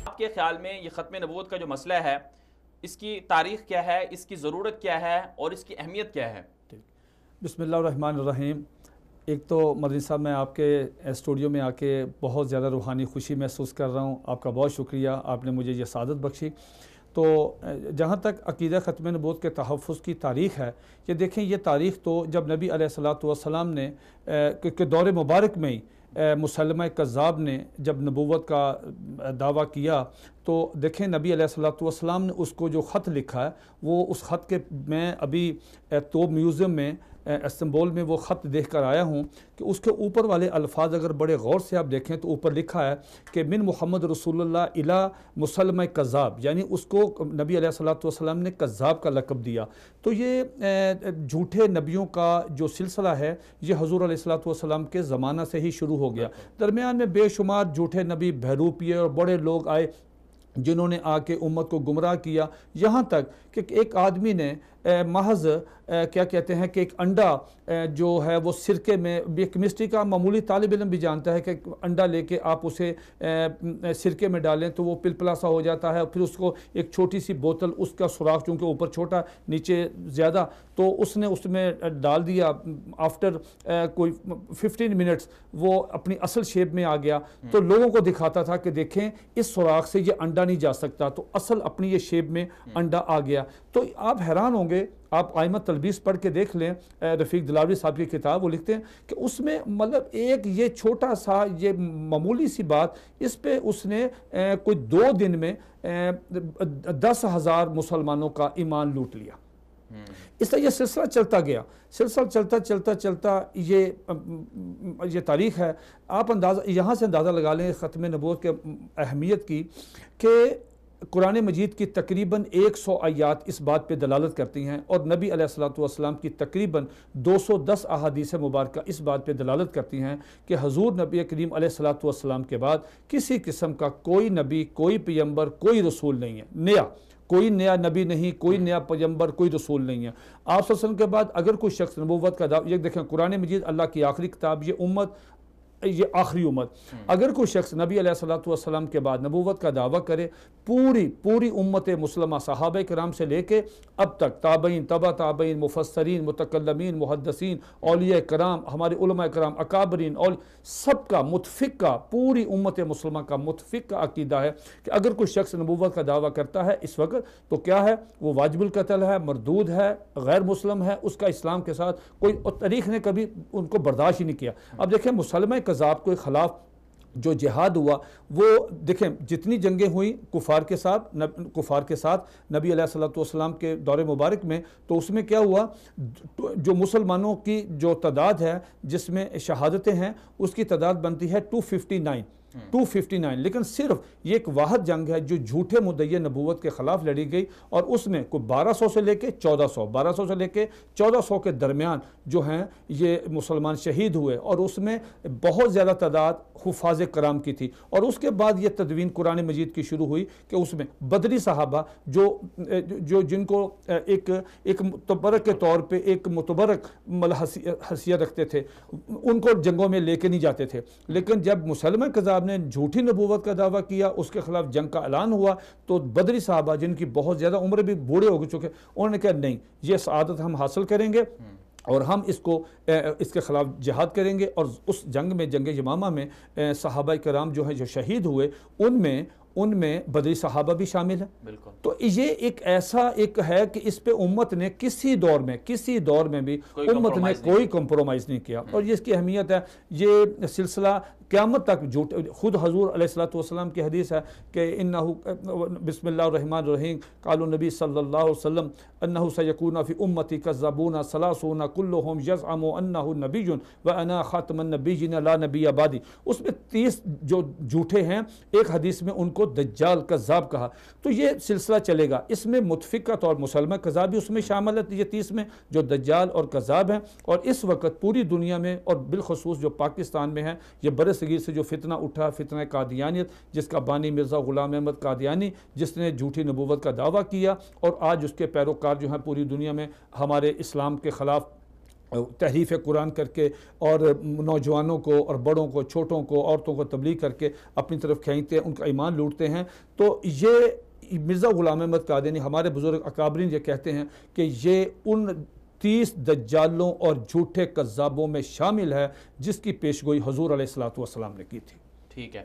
آپ کے خیال میں یہ ختم نبوت کا جو مسئلہ ہے، اس کی تاریخ کیا ہے، اس کی ضرورت کیا ہے اور اس کی اہمیت کیا ہے؟ بسم اللہ الرحمن الرحیم۔ ایک تو مدنی صاحب، میں آپ کے اسٹوڈیو میں آ کے بہت زیادہ روحانی خوشی محسوس کر رہا ہوں۔ آپ کا بہت شکریہ، آپ نے مجھے یہ سعادت بخشی۔ تو جہاں تک عقیدہ ختم نبوت کے تحفظ کی تاریخ ہے، یہ دیکھیں، یہ تاریخ تو جب نبی علیہ الصلوۃ والسلام نے کہ دور مبارک میں ہی مسلمہ کذاب نے جب نبوت کا دعویٰ کیا، تو دیکھیں نبی علیہ الصلوۃ والسلام نے اس کو جو خط لکھا ہے، وہ اس خط کے میں ابھی تو میوزیم میں استنبول میں وہ خط دیکھ کر آیا ہوں کہ اس کے اوپر والے الفاظ اگر بڑے غور سے آپ دیکھیں تو اوپر لکھا ہے کہ من محمد رسول اللہ الی مسلمہ کذاب، یعنی اس کو نبی علیہ الصلوۃ والسلام نے کذاب کا لقب دیا۔ تو یہ جھوٹے نبیوں کا جو سلسلہ ہے، یہ حضور علیہ الصلوۃ والسلام کے زمانہ سے ہی شروع ہو گیا۔ درمیان میں بے شمار جھوٹے نبی، بہروپیے اور بڑے لوگ آئے جنہوں نے آ کے امت کو گمراہ کیا، یہاں تک کہ ایک آدمی نے محض کیا کہتے ہیں کہ ایک انڈا جو ہے وہ سرکے میں، کیمسٹری کا معمولی طالب علم بھی جانتا ہے کہ انڈا لے کے آپ اسے سرکے میں ڈالیں تو وہ پلپلا سا ہو جاتا ہے، پھر اس کو ایک چھوٹی سی بوتل، اس کا سوراخ چونکہ اوپر چھوٹا نیچے زیادہ، تو اس نے اس میں ڈال دیا، آفٹر کوئی 15 منٹس وہ اپنی اصل شیپ میں آ گیا۔ تو لوگوں کو دکھاتا تھا کہ دیکھیں اس سوراخ سے یہ انڈا نہیں جا سکتا، تو اصل اپنی یہ شیپ میں انڈا آ گیا۔ تو آپ حیران ہوں گے، آپ آئمہ تلبیس پڑھ کے دیکھ لیں، رفیق دلاوری صاحب کی کتاب، وہ لکھتے ہیں کہ اس میں مطلب ایک یہ چھوٹا سا، یہ معمولی سی بات، اس پہ اس نے کوئی 2 دن میں 10,000 مسلمانوں کا ایمان لوٹ لیا۔ اس طرح یہ سلسلہ چلتا گیا، سلسلہ چلتا یہ تاریخ ہے۔ آپ یہاں سے اندازہ لگا لیں ختم نبوت کے اہمیت کی، کہ قرآن مجید کی تقریباً 100 آیات اس بات پہ دلالت کرتی ہیں، اور نبی علیہ الصلوۃ والسلام کی تقریباً 210 احادیث مبارکہ اس بات پہ دلالت کرتی ہیں کہ حضور نبی کریم علیہ الصلوۃ والسلام کے بعد کسی قسم کا کوئی نبی، کوئی پیغمبر، کوئی رسول نہیں ہے، کوئی نیا نبی نہیں، کوئی نیا پیغمبر، کوئی رسول نہیں ہے۔ آپ صلی اللہ علیہ وسلم کے بعد اگر کوئی شخص نبوت کا دعویٰ، یہ دیکھیں قرآن مجید اللہ کی آخری کتاب، یہ آخری امت، اگر کوئی شخص نبی علیہ الصلوۃ والسلام کے بعد نبوت کا دعویٰ کرے، پوری امت مسلمہ، صحابہ کرام سے لے کے اب تک تابعین، تبع تابعین، مفسرین، متکلمین، محدثین، اولیاء کرام، ہمارے علماء کرام، اکابرین، سب کا متفقہ، پوری امت مسلمہ کا متفقہ عقیدہ ہے کہ اگر کوئی شخص نبوت کا دعویٰ کرتا ہے اس وقت، تو کیا ہے؟ وہ واجب القتل ہے، مردود ہے، غیر مسلم ہے، اس کا اسلام کے ساتھ کوئی، تاریخ نے کبھی ان کو برداشت ہی نہیں کیا۔ اب دیکھیں مسلمہ کذاب کے خلاف جو جہاد ہوا، وہ دیکھیں جتنی جنگیں ہوئیں کفار کے ساتھ نبی علیہ الصلوۃ والسلام کے دور مبارک میں، تو اس میں کیا ہوا؟ جو مسلمانوں کی جو تعداد ہے جس میں شہادتیں ہیں، اس کی تعداد بنتی ہے 259، لیکن صرف یہ ایک واحد جنگ ہے جو جھوٹے مدعی نبوت کے خلاف لڑی گئی، اور اس میں کوئی 1200 سے لے کے 1400 کے درمیان جو ہیں یہ مسلمان شہید ہوئے، اور اس میں بہت زیادہ تعداد حفاظ کرام کی تھی۔ اور اس کے بعد یہ تدوین قرآن مجید کی شروع ہوئی کہ اس میں بدری صحابہ جو جن کو ایک متبرک کے طور پہ ایک متبرک حیثیت رکھتے تھے، ان کو جنگوں میں لے کے نہیں جاتے تھے، لیکن جب مسلمہ کذاب نے جھوٹی نبوت کا دعویٰ کیا، اس کے خلاف جنگ کا اعلان ہوا، تو بدری صحابہ جن کی بہت زیادہ عمر بھی بوڑھے ہو چکے، انہوں نے کہا نہیں، یہ سعادت ہم حاصل کریں گے اور ہم اس کے خلاف جہاد کریں گے۔ اور اس جنگ میں، جنگ یمامہ میں، صحابہ کرام جو ہیں جو شہید ہوئے، ان میں بدری صحابہ بھی شامل ہیں۔ تو یہ ایک ایسا ہے کہ اس پہ امت نے کسی دور میں بھی امت نے کوئی کمپرومائز نہیں کیا، اور یہ اس کی اہمیت ہے۔ یہ سلسلہ قیامت تک جھوٹ، خود حضور علیہ الصلوۃ والسلام کی حدیث ہے کہ بسم اللہ الرحمن الرحیم، قال النبی صلی اللہ علیہ وسلم انہ سیکون فی امتی کذابون ثلاثون کلہم یزعم انہ نبی وانا خاتم النبیین لا نبی بعدی۔ اس میں 30 جو جھوٹے ہیں، ایک حدیث میں ان کو دجال کذاب کہا۔ تو یہ سلسلہ چلے گا، اس میں متفقہ طور مسلمہ کذاب بھی اس میں شامل ہے، یہ 30 میں جو دجال اور کذاب ہیں۔ اور اس وقت پوری دنیا میں اور بالخصوص جو پاکستان میں ہے، یہ برے صغیر سے جو فتنہ اٹھا، فتنہ قادیانیت، جس کا بانی مرزا غلام احمد قادیانی، جس نے جھوٹی نبوت کا دعویٰ کیا، اور آج اس کے پیروکار جو ہیں پوری دنیا میں ہمارے اسلام کے خلاف تحریف قرآن کر کے اور نوجوانوں کو اور بڑوں کو چھوٹوں کو عورتوں کو تبلیغ کر کے اپنی طرف کھینچتے ہیں، ان کا ایمان لوٹتے ہیں. تو یہ مرزا غلام احمد قادیانی ہمارے بزرگ اکابرین یہ کہتے ہیں کہ یہ ان 30 دجالوں اور جھوٹے کذابوں میں شامل ہے جس کی پیشگوئی حضور علیہ الصلوۃ والسلام نے کی تھی. ٹھیک ہے.